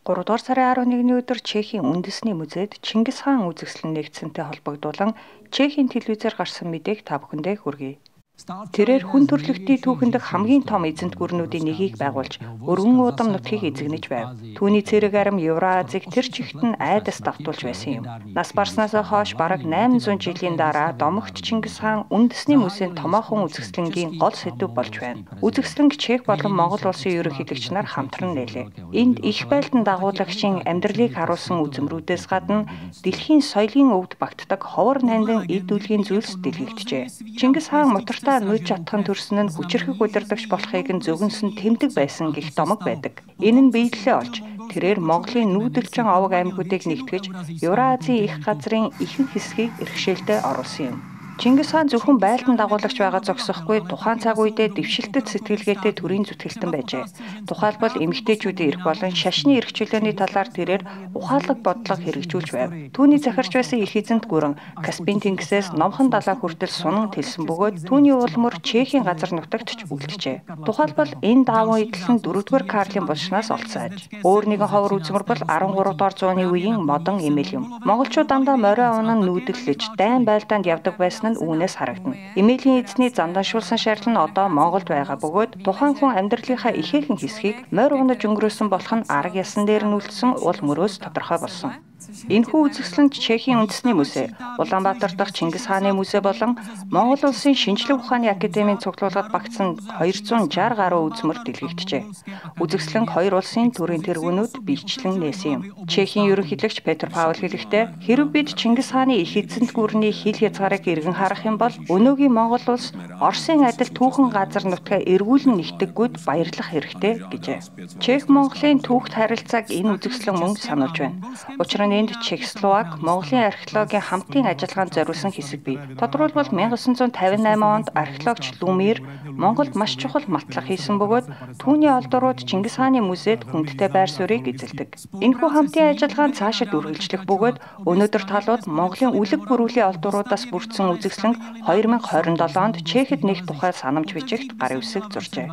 3 дугаар сарын 11-ний өдөр Чехийн үндэсний музейд Чингис хаан үзэсгэлэн нэгдсэнтэй холбогдуулан Чехийн телевизээр гарсан мэдээг та бүхэндээ хүргэе. Тэрээр хүн төрөлхтний түүхэнд хамгийн том эзэнт гүрнүүдийн нэгийг байгуулж, өргөн удам нутгийг эзэгнэж байв. Түүний цэрэг арим Евразийг тэр чигт нь айдас давтуулж байсан юм. Нас барснаас хойш бараг 800 жилийн дараа домогт Чингис хаан үндэсний мөсийн томоохон үзэсгэлэнгийн гол сэдэв болж байна. Үзэсгэлэнг Чех болон Монгол улсын ерөнхийлөгч нар хамтран нээлээ. Энд их байлдан дагуулагчийн амьдралыг харуулсан үзмрүүдээс гадна дэлхийн соёлын өвд багтдаг ховор нандин эд үлгийн зүйлс дэлгэгдэжээ. Чингис хаан мотортой нүд чатхан төрсөн нь хүчирхэг удирдагч болохыг нь зөвгөнсөн тэмдэг байсан гэх домог байдаг. Энэ нь биелэлээ олж тэрээр Монголын нүүдэлчин овог аймагуудыг нэгтгэж Евразийн их газрын ихэнх хэсгийг эрхшээлдээ оруулсан юм. Чингис хаан зөвхөн байлдан дагуулагч байгаа зогсохгүй тухайн цаг үедээ дэвшилтэд сэтгэлгээтэй төрийн зүтгэлтэн байжээ. Тухайлбал эмэгтэйчүүдийн эрх болон шашны эрх чөлөөний талаар тэрээр ухаалаг бодлого хэрэгжүүлж байв. Түүний захирч байсан их эзэнт гүрэн Каспийн тэнгисээс Номхон далай хүртэл сунан тэлсэн бөгөөд түүний улмөр Чехийн газар нутагт ч үлджээ. Тухайлбал энэ даавуу идэл нь 4-р Карлын булчнаас олцсон аж. Өөр нэгэн ховор үзмэр бол 13 дугаар зууны үеийн модон эмээл юм. Монголчууд дандаа морой унан нүүдэлж дайн байлдаанд явдаг байсан нь үүнээс харагдана. Эмээлийн эзний замданшуулсан шаардлага нь одоо Монголд байгаа бөгөөд тухайн хүн амьдралынхаа ихээхэн хэсгийг морь унаж өнгөрөөсөн болох нь арга ясан дээр нь үлдсэн ул мөрөөс тодорхой болсон. Энэхүү үзэсгэлэнт Чехийн үндэсний музей, Улаанбаатар дахь Чингис хааны музей болон Монгол улсын шинжлэх ухааны академийн цуглуулгад багтсан 260 гаруй үзмэр дэлгэгдэжээ. Үзэсгэлэнг хоёр улсын төрийн тэргүүнүүд биечлэн нээсэн юм. Чехийн ерөнхийлөгч Петр Павел хэлэхдээ хэрэв бид Чингис хааны их эзэнт гүрний хил хязгаарыг эргэн харах юм бол өнөөгийн Монгол улс Оросын адил түүхэн газар нутгаа эргүүлэн нэгтгэгүйд баярлах хэрэгтэй гэжээ. Чех Монголын түүхт харилцааг энэ үзэсгэлэн мөн сануулж байна. Учир нь энд Чехословак, Монголын археологийн хамтын ажиллагаанд зориулсан хэсэг бий. Тодорхойлбол 1958 онд археологч Люмир Монголд маш чухал матлах хийсэн бөгөөд түүний олдорууд Чингис хааны музейд хүндтэй байр суурийг эзэлдэг. Энэхүү хамтын ажиллагаанд цаашид үргэлжлэх бөгөөд өнөөдөр талууд Монголын үлэг гөрүүлийн олдоруудаас бүрдсэн үзэсгэлэнг 2027 онд Чехэд нэг тухай санамж бичигт гарын үсэг зуржээ.